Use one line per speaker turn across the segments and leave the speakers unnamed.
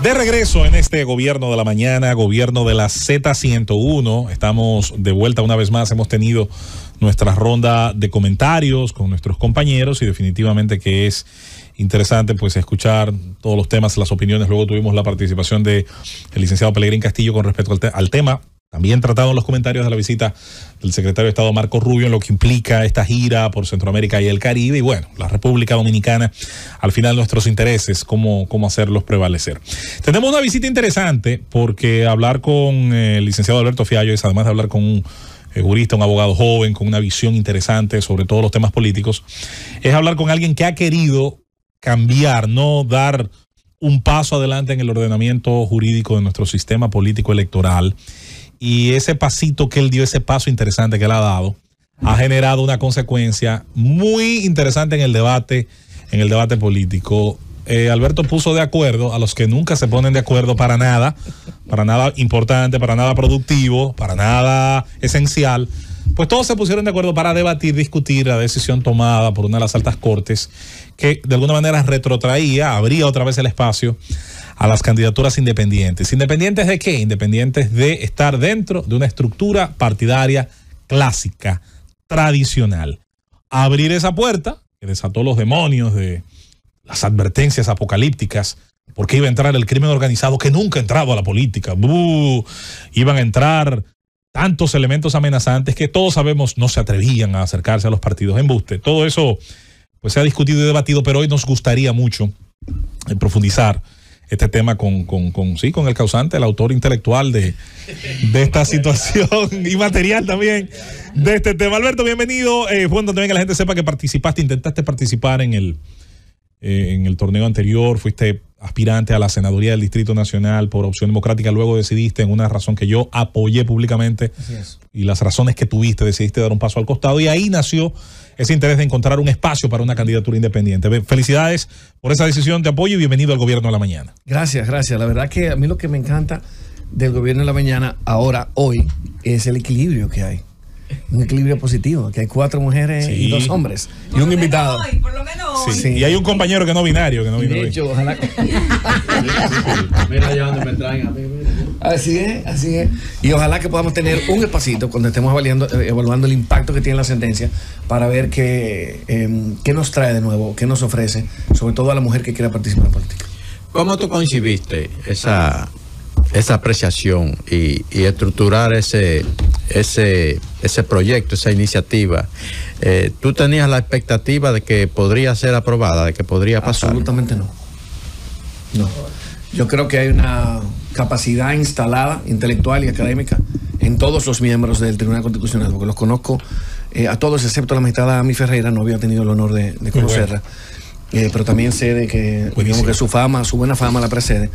De regreso en este gobierno de la mañana, gobierno de la Z101. Estamos de vuelta una vez más. Hemos tenido nuestra ronda de comentarios con nuestros compañeros y definitivamente que es interesante pues escuchar todos los temas, las opiniones. Luego tuvimos la participación del licenciado Pelegrín Castillo con respecto al tema. También tratado en los comentarios de la visita del secretario de Estado Marco Rubio en lo que implica esta gira por Centroamérica y el Caribe y bueno, la República Dominicana, al final nuestros intereses, cómo hacerlos prevalecer. Tenemos una visita interesante porque hablar con el licenciado Alberto Fiallo es además de hablar con un jurista, un abogado joven, con una visión interesante sobre todos los temas políticos, es hablar con alguien que ha querido cambiar, no dar un paso adelante en el ordenamiento jurídico de nuestro sistema político electoral. Y ese pasito que él dio, ese paso interesante que él ha dado, ha generado una consecuencia muy interesante en el debate político. Alberto puso de acuerdo a los que nunca se ponen de acuerdo para nada importante, para nada productivo, para nada esencial. Pues todos se pusieron de acuerdo para debatir, discutir la decisión tomada por una de las altas cortes que de alguna manera abría otra vez el espacio a las candidaturas independientes. ¿Independientes de qué? Independientes de estar dentro de una estructura partidaria clásica, tradicional. Abrir esa puerta, que desató los demonios de las advertencias apocalípticas, porque iba a entrar el crimen organizado que nunca ha entrado a la política. Iban a entrar tantos elementos amenazantes que todos sabemos no se atrevían a acercarse a los partidos. Embuste. Todo eso pues se ha discutido y debatido, pero hoy nos gustaría mucho profundizar este tema con el causante, el autor intelectual de esta situación y material también de este tema. Alberto, bienvenido. Bueno, también que la gente sepa que intentaste participar en el torneo anterior, fuiste aspirante a la senaduría del Distrito Nacional por Opción Democrática, luego decidiste, en una razón que yo apoyé públicamente, y las razones que tuviste, decidiste dar un paso al costado, y ahí nació ese interés de encontrar un espacio para una candidatura independiente. Felicidades por esa decisión, te apoyo y bienvenido al Gobierno de la Mañana. Gracias.
La verdad que a mí lo que me encanta del Gobierno de la Mañana hoy, es el equilibrio que hay. Un equilibrio positivo, que hay 4 mujeres y 2 hombres. Y un invitado.
Por lo menos hoy.
Sí. Y hay un compañero que no binario, que no vino.
De hecho, ojalá. Mira allá donde me traen a mí. Así es. Y ojalá que podamos tener un espacito cuando estemos evaluando el impacto que tiene la sentencia para ver qué nos trae de nuevo, qué nos ofrece, sobre todo a la mujer que quiera participar en política.
¿Cómo tú concibiste esa apreciación y estructurar ese proyecto, esa iniciativa? ¿Tú tenías la expectativa de que podría ser aprobada, de que podría pasar?
Absolutamente no. Yo creo que hay una capacidad instalada, intelectual y académica en todos los miembros del Tribunal Constitucional, porque los conozco a todos, excepto la magistrada Ami Ferreira, no había tenido el honor de conocerla. Pero también sé de que, digamos, que su buena fama la precede,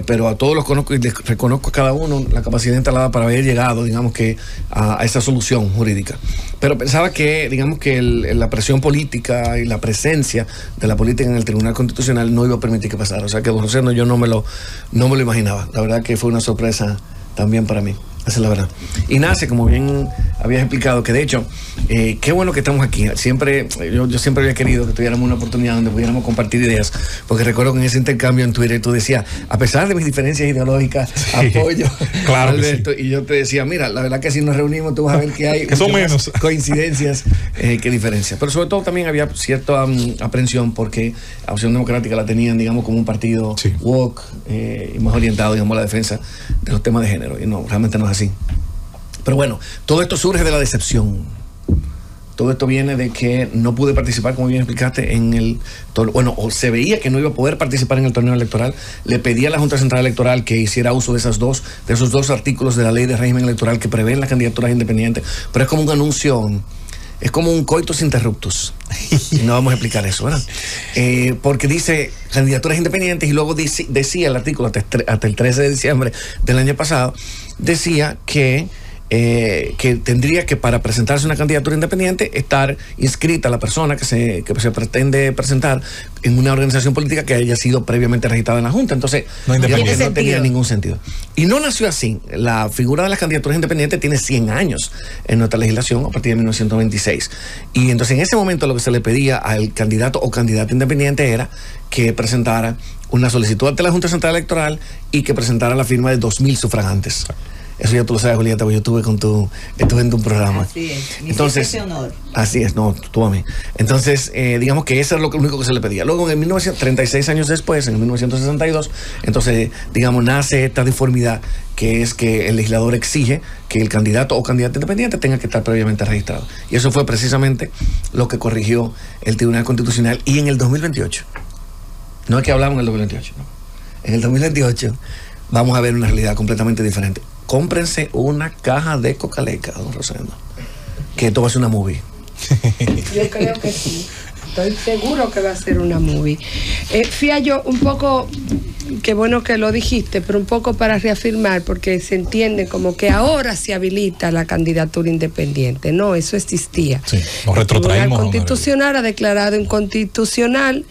pero a todos los conozco y les reconozco a cada uno la capacidad instalada para haber llegado, digamos, que a esa solución jurídica. Pero pensaba que, digamos, que la presión política y la presencia de la política en el Tribunal Constitucional no iba a permitir que pasara. O sea que, don José, yo no me lo imaginaba. La verdad que fue una sorpresa también para mí. Esa es la verdad. Y nace, como bien habías explicado, que de hecho, qué bueno que estamos aquí. Yo siempre había querido que tuviéramos una oportunidad donde pudiéramos compartir ideas, porque recuerdo que en ese intercambio en Twitter tú decías, a pesar de mis diferencias ideológicas, apoyo a Alberto, y yo te decía, mira, la verdad que si nos reunimos tú vas a ver que hay
menos
coincidencias que diferencias. Pero sobre todo también había cierta aprensión porque a Opción Democrática la tenían, digamos, como un partido woke y más orientado, digamos, a la defensa de los temas de género, y no, realmente no es así. Pero bueno, todo esto surge de la decepción. Todo esto viene de que no pude participar, como bien explicaste, o se veía que no iba a poder participar en el torneo electoral. Le pedí a la Junta Central Electoral que hiciera uso de esos dos artículos de la Ley de Régimen Electoral que prevén las candidaturas independientes. Pero es como un anuncio, es como un coitus interruptus. Y no vamos a explicar eso, ¿verdad? Porque dice candidaturas independientes y luego decía el artículo hasta el 13 de diciembre del año pasado, decía que que tendría que, para presentarse una candidatura independiente, estar inscrita la persona que se pretende presentar en una organización política que haya sido previamente registrada en la Junta. Entonces, no tenía ningún sentido. Y no nació así. La figura de las candidaturas independientes tiene 100 años en nuestra legislación a partir de 1926. Y entonces en ese momento lo que se le pedía al candidato o candidata independiente era que presentara una solicitud ante la Junta Central Electoral y que presentara la firma de 2.000 sufragantes. Eso ya tú lo sabes, Julieta, porque yo estuve en tu programa.
Así es.
Entonces, ese honor. Así es, no, tú a mí. Entonces, digamos que eso es lo único que se le pedía. Luego, en 1936 años después, en 1962, entonces, digamos, nace esta deformidad, que es que el legislador exige que el candidato o candidata independiente tenga que estar previamente registrado. Y eso fue precisamente lo que corrigió el Tribunal Constitucional. Y en el 2028, no es que hablamos en el 2028, no. En el 2028 vamos a ver una realidad completamente diferente. Cómprense una caja de Coca-Leca, don Rosendo, que esto va a ser una movie.
Yo creo que sí. Estoy seguro que va a ser una movie. Yo un poco, qué bueno que lo dijiste, pero un poco para reafirmar, porque se entiende como que ahora se habilita la candidatura independiente. No, eso existía.
Sí, nos retrotraímos.
El Constitucional ha declarado inconstitucional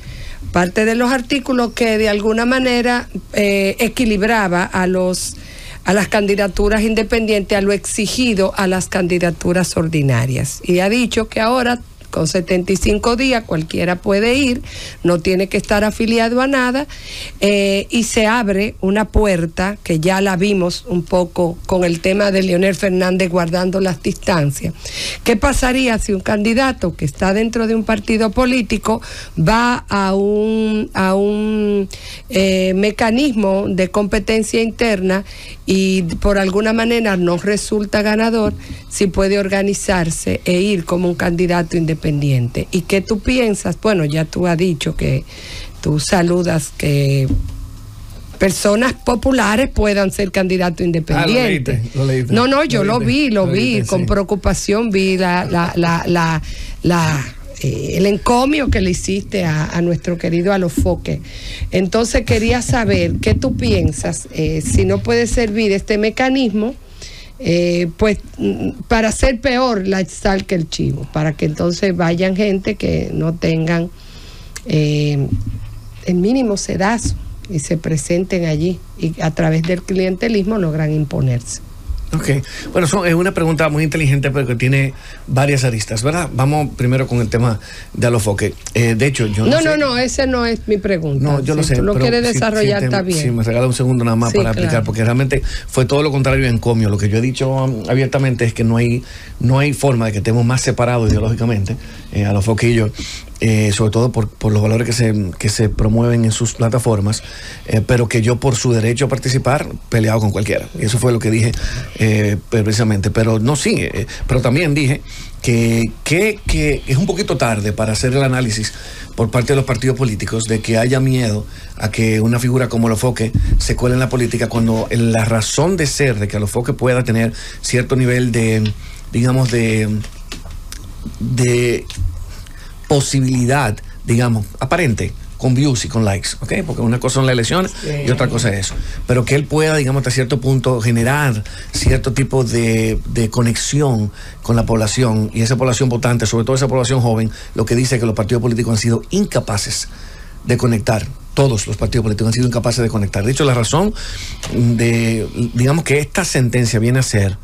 parte de los artículos que de alguna manera equilibraba a las candidaturas independientes, a lo exigido a las candidaturas ordinarias. Y ha dicho que ahora, con 75 días, cualquiera puede ir, no tiene que estar afiliado a nada, y se abre una puerta, que ya la vimos un poco con el tema de Leonel Fernández guardando las distancias. ¿Qué pasaría si un candidato que está dentro de un partido político va a un mecanismo de competencia interna y por alguna manera no resulta ganador, si puede organizarse e ir como un candidato independiente? ¿Y qué tú piensas? Bueno, ya tú has dicho que tú saludas que personas populares puedan ser candidatos independientes.
Lo leíste.
No, yo lo vi con
sí.
Preocupación, vi el encomio que le hiciste a nuestro querido Alofoque. Entonces quería saber qué tú piensas, si no puede servir este mecanismo, pues para hacer peor la sal que el chivo, para que entonces vayan gente que no tengan el mínimo sedazo y se presenten allí y a través del clientelismo logran imponerse.
Ok, bueno, es una pregunta muy inteligente, pero que tiene varias aristas, ¿verdad? Vamos primero con el tema de Alofoque. De hecho, yo
no, esa no es mi pregunta.
No, yo lo sé.
Si tú lo quieres desarrollar, está bien.
Sí, me regala un segundo nada más para explicar, porque realmente fue todo lo contrario en encomio. Lo que yo he dicho abiertamente es que no hay forma de que estemos más separados ideológicamente, Alofoque y yo. Sobre todo por los valores que se promueven en sus plataformas, pero que yo por su derecho a participar peleado con cualquiera. Y eso fue lo que dije precisamente. Pero no, sí, pero también dije que es un poquito tarde para hacer el análisis por parte de los partidos políticos de que haya miedo a que una figura como Alofoque se cuele en la política, cuando la razón de ser de que Alofoque pueda tener cierto nivel de, digamos, de posibilidad, digamos, aparente, con views y con likes, ¿ok? Porque una cosa son las elecciones y otra cosa es eso. Pero que él pueda, digamos, hasta cierto punto generar cierto tipo de conexión con la población, y esa población votante, sobre todo esa población joven, lo que dice que los partidos políticos han sido incapaces de conectar. Todos los partidos políticos han sido incapaces de conectar. De hecho, la razón de, digamos, que esta sentencia viene a ser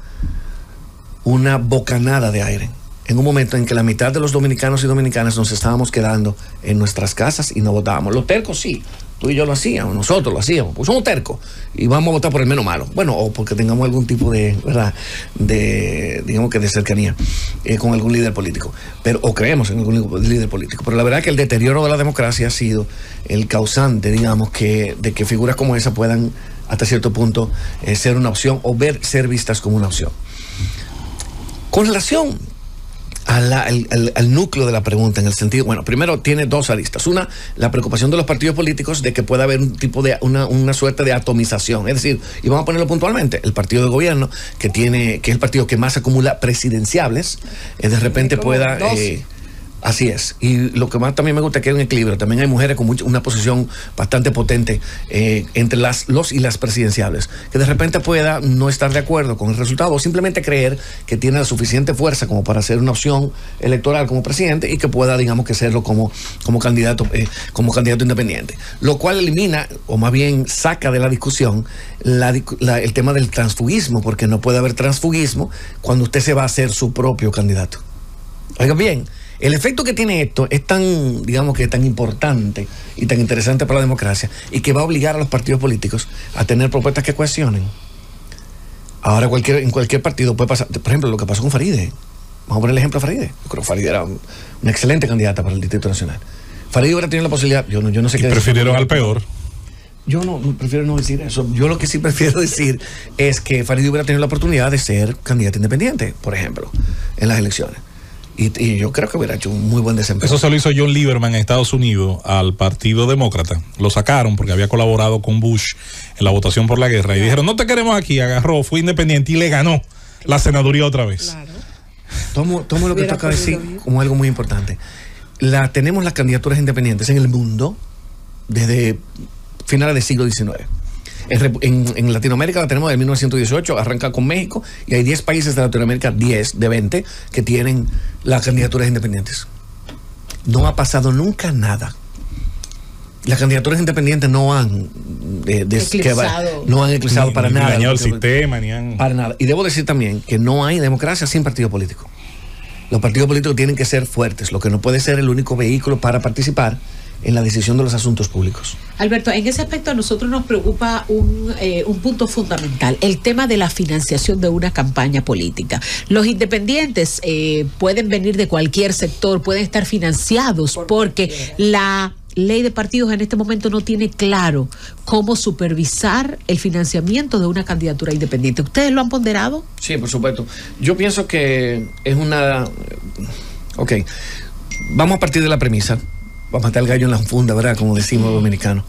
una bocanada de aire en un momento en que la mitad de los dominicanos y dominicanas nos estábamos quedando en nuestras casas y no votábamos. Los tercos sí, tú y yo lo hacíamos, nosotros lo hacíamos, pues somos tercos y vamos a votar por el menos malo. Bueno, o porque tengamos algún tipo de, ¿verdad?, digamos que de cercanía con algún líder político, pero o creemos en algún líder político. Pero la verdad es que el deterioro de la democracia ha sido el causante, digamos, de que figuras como esa puedan hasta cierto punto ser una opción o ser vistas como una opción. Con relación al núcleo de la pregunta, en el sentido, bueno, primero tiene dos aristas. Una, la preocupación de los partidos políticos de que pueda haber un tipo de, una suerte de atomización. Es decir, y vamos a ponerlo puntualmente, el partido de gobierno, que es el partido que más acumula presidenciables, de repente pueda Así es. Y lo que más también me gusta es que hay un equilibrio. También hay mujeres con una posición bastante potente entre los y las presidenciables, que de repente pueda no estar de acuerdo con el resultado o simplemente creer que tiene la suficiente fuerza como para hacer una opción electoral como presidente y que pueda, digamos, que serlo como candidato independiente. Lo cual elimina, o más bien saca de la discusión, el tema del transfugismo, porque no puede haber transfugismo cuando usted se va a hacer su propio candidato. Oigan bien, el efecto que tiene esto es tan, digamos que tan importante y tan interesante para la democracia y que va a obligar a los partidos políticos a tener propuestas que cuestionen. Ahora en cualquier partido puede pasar, por ejemplo, lo que pasó con Faride. Vamos a poner el ejemplo de Faride. Yo creo que Faride era una excelente candidata para el Distrito Nacional. Faride hubiera tenido la posibilidad, yo no sé qué decir.
Prefirieron al peor.
Yo prefiero no decir eso. Yo lo que sí prefiero decir es que Faride hubiera tenido la oportunidad de ser candidata independiente, por ejemplo, en las elecciones. Y yo creo que hubiera hecho un muy buen desempeño.
Eso se lo hizo John Lieberman en Estados Unidos al Partido Demócrata. Lo sacaron porque había colaborado con Bush en la votación por la guerra. Y dijeron, no te queremos aquí. Agarró, fue independiente y le ganó la senaduría otra vez.
Claro.
Tomo lo que tú acabas de decir como algo muy importante. Tenemos las candidaturas independientes en el mundo desde finales del siglo XIX. En Latinoamérica la tenemos de 1918, arranca con México, y hay 10 países de Latinoamérica, 10 de 20, que tienen las candidaturas independientes. No ha pasado nunca nada. Las candidaturas independientes no han eclipsado para nada.
Ni dañado el sistema, ni han...
Para nada. Y debo decir también que no hay democracia sin partido político. Los partidos políticos tienen que ser fuertes, lo que no puede ser el único vehículo para participar en la decisión de los asuntos públicos.
Alberto, en ese aspecto a nosotros nos preocupa un punto fundamental, el tema de la financiación de una campaña política. Los independientes pueden venir de cualquier sector, pueden estar financiados porque la ley de partidos en este momento no tiene claro cómo supervisar el financiamiento de una candidatura independiente. ¿Ustedes lo han ponderado?
Sí, por supuesto. Yo pienso que es una... Ok, vamos a partir de la premisa, vamos a matar el gallo en la funda, ¿verdad? Como decimos los dominicanos,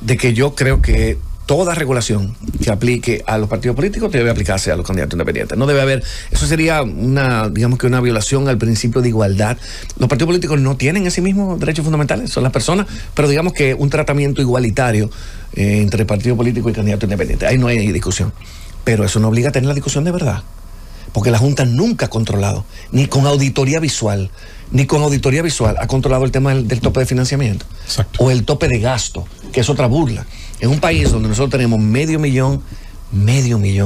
de que yo creo que toda regulación que aplique a los partidos políticos debe aplicarse a los candidatos independientes. No debe haber, eso sería una violación al principio de igualdad. Los partidos políticos no tienen en sí mismos derechos fundamentales, son las personas, pero digamos que un tratamiento igualitario entre partido político y candidato independiente. Ahí no hay discusión. Pero eso no obliga a tener la discusión de verdad. Porque la Junta nunca ha controlado, ni con auditoría visual ha controlado el tema del tope de financiamiento.
Exacto.
O el tope de gasto, que es otra burla. En un país donde nosotros tenemos medio millón,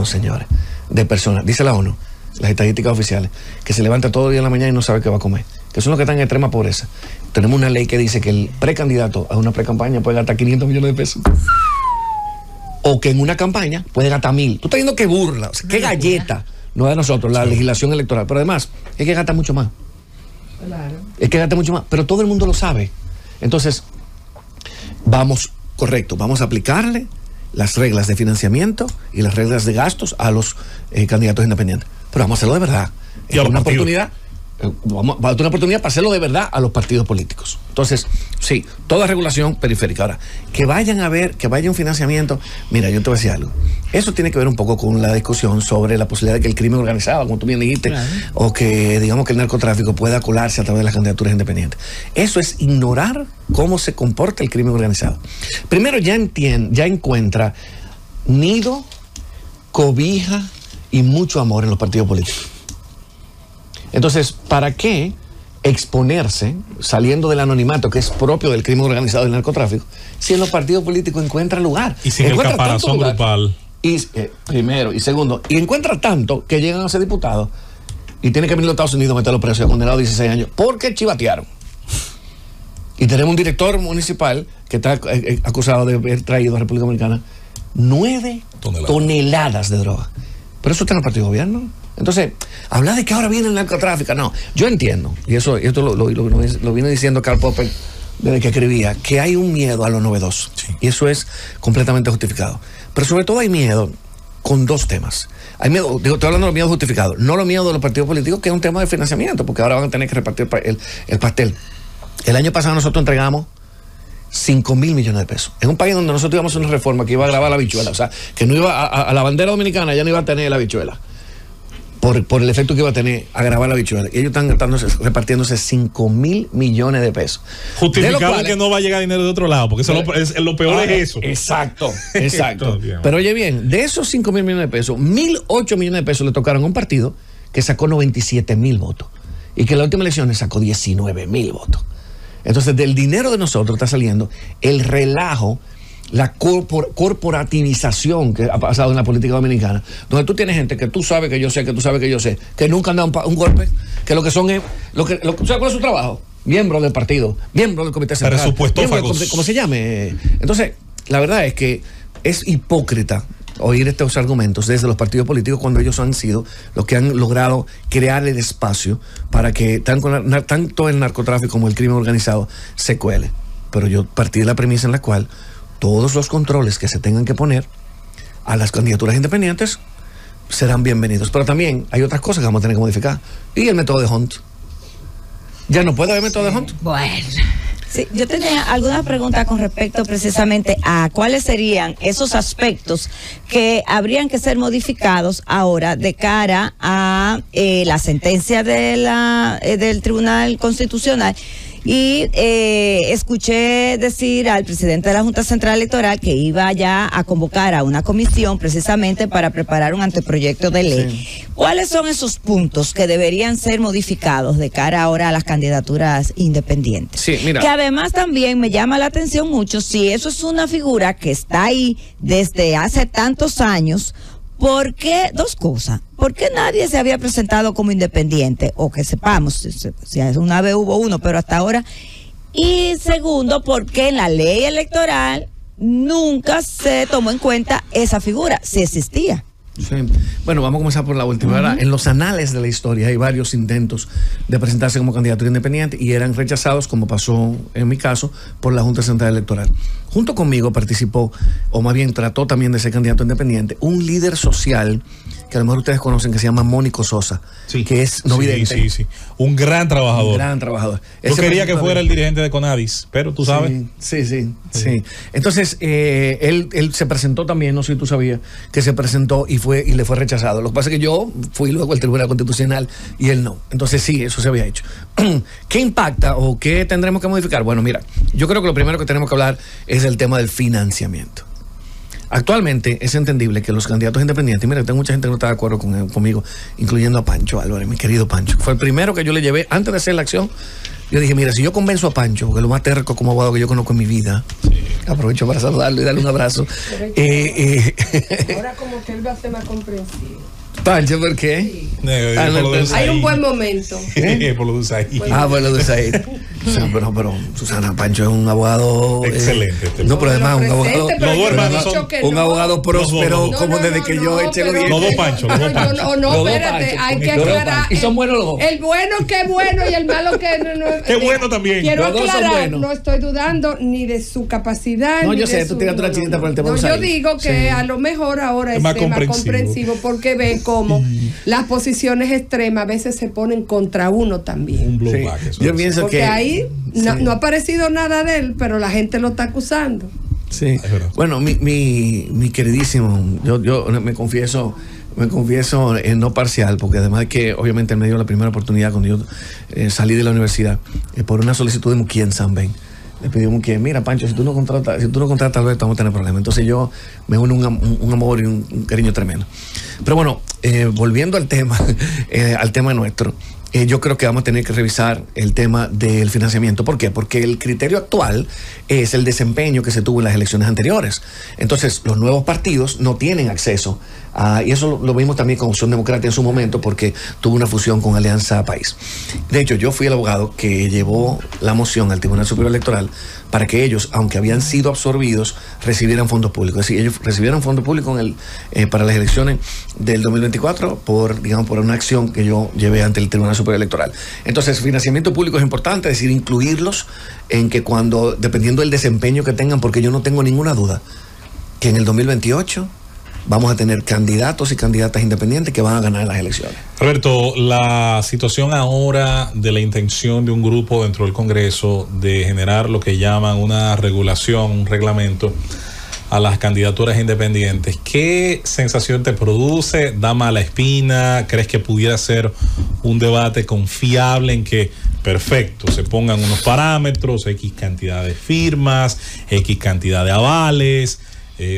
señores, de personas, dice la ONU, las estadísticas oficiales, que se levanta todo el día en la mañana y no sabe qué va a comer, que son los que están en extrema pobreza. Tenemos una ley que dice que el precandidato a una precampaña puede gastar 500 millones de pesos. O que en una campaña puede gastar 1,000. Tú estás viendo qué burla, o sea, qué galleta. No de nosotros, la legislación electoral. Pero además, es que gasta mucho más.
Claro.
Es que gasta mucho más. Pero todo el mundo lo sabe. Entonces, vamos a aplicarle las reglas de financiamiento y las reglas de gastos a los candidatos independientes. Pero vamos a hacerlo de verdad.
Y a los
una
partidos.
oportunidad. Vamos a dar una oportunidad para hacerlo de verdad a los partidos políticos. Entonces, sí, toda regulación periférica. Ahora, que vaya un financiamiento. Mira, yo te voy a decir algo. Eso tiene que ver un poco con la discusión sobre la posibilidad de que el crimen organizado, como tú bien dijiste, claro, o que digamos que el narcotráfico pueda colarse a través de las candidaturas independientes. Eso es ignorar cómo se comporta el crimen organizado. Primero, ya encuentra nido, cobija y mucho amor en los partidos políticos. Entonces, ¿para qué exponerse, saliendo del anonimato que es propio del crimen organizado y del narcotráfico, si en los partidos políticos encuentra lugar?
Y sin el caparazón grupal.
Y, primero, y segundo, y encuentra tanto que llegan a ser diputados y tiene que venir a los Estados Unidos a meterlos presos, condenados a 16 años, porque chivatearon. Y tenemos un director municipal que está acusado de haber traído a República Dominicana 9 toneladas de droga. Pero eso está en el partido de gobierno. Entonces, hablar de que ahora viene el narcotráfico, no. Yo entiendo, y esto lo viene diciendo Karl Popper desde que escribía, que hay un miedo a lo novedoso. Sí. Y eso es completamente justificado. Pero sobre todo hay miedo con dos temas. Hay miedo, estoy hablando de los miedos justificados, no los miedos de los partidos políticos, que es un tema de financiamiento, porque ahora van a tener que repartir el pastel. El año pasado nosotros entregamos 5,000 millones de pesos. En un país donde nosotros íbamos a una reforma que iba a grabar la habichuela, o sea, que no iba a la bandera dominicana, ya no iba a tener la habichuela. por el efecto que iba a tener agravar la habichuela. Y ellos están repartiéndose 5.000 millones de pesos.
Justificable que no va a llegar dinero de otro lado, porque lo peor es eso.
Exacto. Pero oye bien, de esos 5.000 millones de pesos, 1.008 millones de pesos le tocaron a un partido que sacó 97.000 votos. Y que en las últimas elecciones sacó 19.000 votos. Entonces, del dinero de nosotros está saliendo el relajo, la corporativización que ha pasado en la política dominicana, donde tú tienes gente que tú sabes que yo sé, que tú sabes que yo sé, que nunca han dado un golpe, que lo que son es, ¿sabes cuál es su trabajo? Miembro del partido, miembro del comité central, como se llame. Entonces, la verdad es que es hipócrita oír estos argumentos desde los partidos políticos cuando ellos han sido los que han logrado crear el espacio para que tanto el narcotráfico como el crimen organizado se cuele. Pero yo partí de la premisa en la cual todos los controles que se tengan que poner a las candidaturas independientes serán bienvenidos. Pero también hay otras cosas que vamos a tener que modificar. Y el método de Hunt. Ya no puede haber método de Hunt.
Bueno. Sí, yo tenía algunas preguntas con respecto precisamente a cuáles serían esos aspectos que habrían que ser modificados ahora de cara a la sentencia del Tribunal Constitucional. Y escuché decir al presidente de la Junta Central Electoral que iba ya a convocar a una comisión precisamente para preparar un anteproyecto de ley. Sí. ¿Cuáles son esos puntos que deberían ser modificados de cara ahora a las candidaturas independientes?
Sí, mira.
Que además también me llama la atención mucho, si eso es una figura que está ahí desde hace tantos años, ¿por qué? Dos cosas. ¿Por qué nadie se había presentado como independiente? O que sepamos, si una vez hubo uno, pero hasta ahora. Y segundo, ¿por qué en la ley electoral nunca se tomó en cuenta esa figura, si existía?
Sí. Bueno, vamos a comenzar por la última. Ahora, en los anales de la historia hay varios intentos de presentarse como candidatura independiente y eran rechazados, como pasó en mi caso, por la Junta Central Electoral. Junto conmigo participó, o más bien trató también de ser candidato independiente, un líder social que a lo mejor ustedes conocen, que se llama Mónico Sosa,
sí,
que es no vidente.
Sí. Un gran trabajador.
Un gran trabajador.
Yo quería que fuera el dirigente de Conadis, pero tú sabes.
Sí. Entonces, él se presentó también, no sé si tú sabías, que se presentó y le fue rechazado. Lo que pasa es que yo fui luego al Tribunal Constitucional y él no. Entonces, sí, eso se había hecho. ¿Qué impacta o qué tendremos que modificar? Bueno, mira, yo creo que lo primero que tenemos que hablar es el tema del financiamiento. Actualmente es entendible que los candidatos independientes, mira, tengo mucha gente que no está de acuerdo conmigo, incluyendo a Pancho Álvarez, mi querido Pancho. Fue el primero que yo le llevé, antes de hacer la acción, yo dije, mira, si yo convenzo a Pancho, que es lo más terco como abogado que yo conozco en mi vida, aprovecho para saludarlo y darle un abrazo.
Ahora como que él va a ser más comprensivo.
Pancho, ¿por qué?
Sí. Hay un buen momento.
Por lo de Usaid.
Por lo de Usaid. Pero Susana, Pancho es un abogado
excelente.
No, pero además un abogado.
Los dos hermanos son
un abogado próspero, como desde que yo eché los dientes.
Los dos Pancho.
No, espérate, hay que aclarar.
Y son buenos los dos.
El bueno que es bueno y el malo que no.
Qué bueno también.
Quiero aclarar, no estoy dudando ni de su capacidad.
No, yo sé, tú tienes una chinita por el tema de Usaid.
Yo digo que a lo mejor ahora es más comprensivo porque ven cómo las posiciones extremas a veces se ponen contra uno también.
Un blowback.
Yo pienso
porque
que
ahí no ha aparecido nada de él, pero la gente lo está acusando.
Sí. Bueno, mi queridísimo, yo me confieso no parcial, porque además de que obviamente él me dio la primera oportunidad cuando yo salí de la universidad por una solicitud de Muquien Sanben. Le pidió Muquien, mira Pancho, si tú no contratas a Alberto vamos a tener problemas. Entonces yo me uno un amor y un cariño tremendo. Pero bueno, volviendo al tema nuestro, yo creo que vamos a tener que revisar el tema del financiamiento. ¿Por qué? Porque el criterio actual es el desempeño que se tuvo en las elecciones anteriores. Entonces, los nuevos partidos no tienen acceso y eso lo vimos también con Opción Democrática en su momento, porque tuvo una fusión con Alianza País. De hecho, yo fui el abogado que llevó la moción al Tribunal Superior Electoral para que ellos, aunque habían sido absorbidos, recibieran fondos públicos. Es decir, ellos recibieron fondos públicos para las elecciones del 2024 por una acción que yo llevé ante el Tribunal Superior Electoral. Entonces, financiamiento público es importante, es decir, incluirlos en que dependiendo del desempeño que tengan, porque yo no tengo ninguna duda que en el 2028 vamos a tener candidatos y candidatas independientes que van a ganar las elecciones.
Alberto, la situación ahora de la intención de un grupo dentro del Congreso de generar lo que llaman una regulación, un reglamento a las candidaturas independientes. ¿Qué sensación te produce? ¿Da mala espina? ¿Crees que pudiera ser un debate confiable en que, perfecto, se pongan unos parámetros, X cantidad de firmas, X cantidad de avales,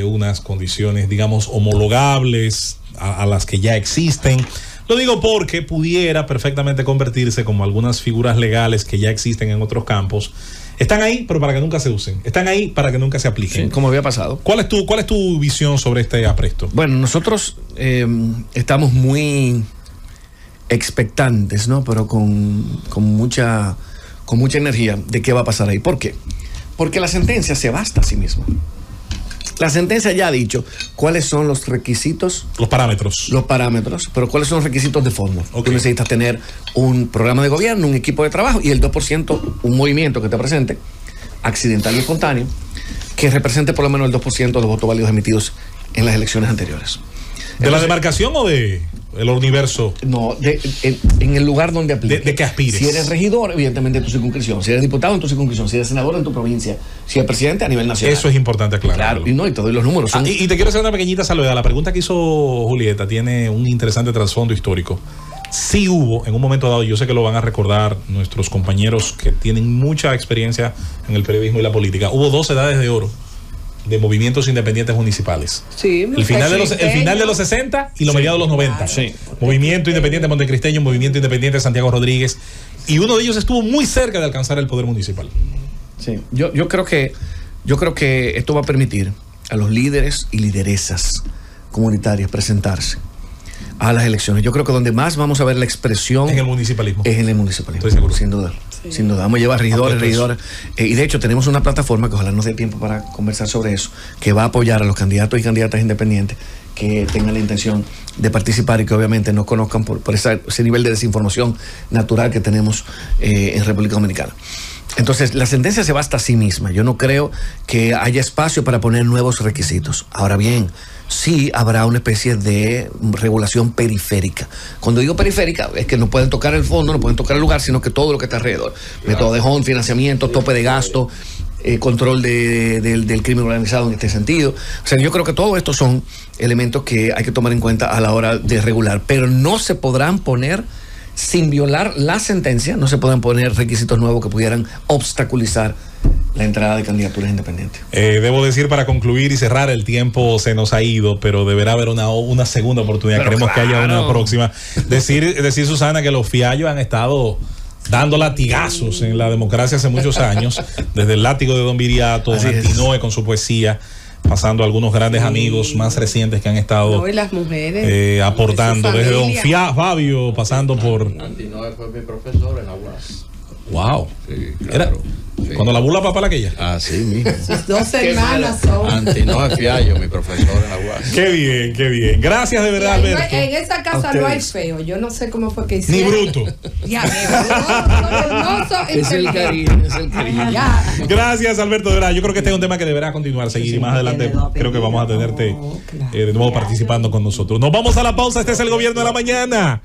unas condiciones, digamos, homologables a las que ya existen? Lo digo porque pudiera perfectamente convertirse como algunas figuras legales que ya existen en otros campos. Están ahí, pero para que nunca se usen. Están ahí para que nunca se apliquen.
Sí, como había pasado.
¿Cuál es tu visión sobre este apresto?
Bueno, nosotros estamos muy expectantes, ¿no? Pero con mucha energía de qué va a pasar ahí. ¿Por qué? Porque la sentencia se basta a sí misma. La sentencia ya ha dicho cuáles son los requisitos.
Los parámetros,
pero cuáles son los requisitos de fondo.
Okay.
Tú necesitas tener un programa de gobierno, un equipo de trabajo y el 2%, un movimiento que te presente, accidental y espontáneo, que represente por lo menos el 2% de los votos válidos emitidos en las elecciones anteriores.
¿De la demarcación o de el universo?
No, en el lugar donde apliques.
De que aspires.
Si eres regidor, evidentemente en tu circunscripción. Si eres diputado, en tu circunscripción. Si eres senador, en tu provincia. Si eres presidente, a nivel nacional.
Eso es importante aclarar.
Claro, y te doy los números.
Y te quiero hacer una pequeñita salvedad. La pregunta que hizo Julieta tiene un interesante trasfondo histórico. Sí hubo, en un momento dado, yo sé que lo van a recordar nuestros compañeros que tienen mucha experiencia en el periodismo y la política, hubo 2 edades de oro de movimientos independientes municipales.
Sí,
el final de los 60 y los mediados de los 90.
Sí.
Movimiento Independiente Montecristeño, Movimiento Independiente Santiago Rodríguez, y uno de ellos estuvo muy cerca de alcanzar el poder municipal.
Sí, yo creo que esto va a permitir a los líderes y lideresas comunitarias presentarse a las elecciones. Yo creo que donde más vamos a ver la expresión
en el municipalismo.
Es en el municipalismo.
Estoy seguro.
Sin duda.
Sí.
Sin duda. Vamos a llevar regidores. Y de hecho tenemos una plataforma que ojalá nos dé tiempo para conversar sobre eso, que va a apoyar a los candidatos y candidatas independientes que tengan la intención de participar y que obviamente no conozcan por ese nivel de desinformación natural que tenemos en República Dominicana. Entonces, la sentencia se basta a sí misma. Yo no creo que haya espacio para poner nuevos requisitos. Ahora bien, sí habrá una especie de regulación periférica. Cuando digo periférica, es que no pueden tocar el fondo, no pueden tocar el lugar, sino que todo lo que está alrededor. Método de Hond, financiamiento, tope de gasto, control del crimen organizado en este sentido. O sea, yo creo que todo esto son elementos que hay que tomar en cuenta a la hora de regular, pero no se podrán poner, sin violar la sentencia, no se pueden poner requisitos nuevos que pudieran obstaculizar la entrada de candidaturas independientes.
Debo decir, para concluir y cerrar, el tiempo se nos ha ido, pero deberá haber una segunda oportunidad.
Pero
queremos
claro,
que haya una próxima. Decir, Susana, que los fiallos han estado dando latigazos en la democracia hace muchos años, desde el látigo de Don Viriato, Antinoe con su poesía, pasando a algunos grandes amigos más recientes que han estado
y las mujeres,
aportando, desde Don Fabio, pasando por...
Antinoe fue mi profesor en la UAS.
Wow.
Sí, claro.
Sí. Cuando la burla papá la aquella.
Así mismo.
sus 2 hermanas son.
Antinoe Fiallo, mi profesor en la UAS.
Qué bien, qué bien. Gracias de verdad, Alberto.
En esa casa no hay feo. Yo no sé cómo fue que
Ni
hicieron.
bruto.
Ya, hermoso,
Es el
inteligente.
cariño, es el cariño.
Ya.
Gracias, Alberto, de verdad. Yo creo que este es un tema que deberá continuar, seguir, y más adelante creo que vamos a tenerte de nuevo participando con nosotros. Nos vamos a la pausa. Este es el Gobierno de la Mañana.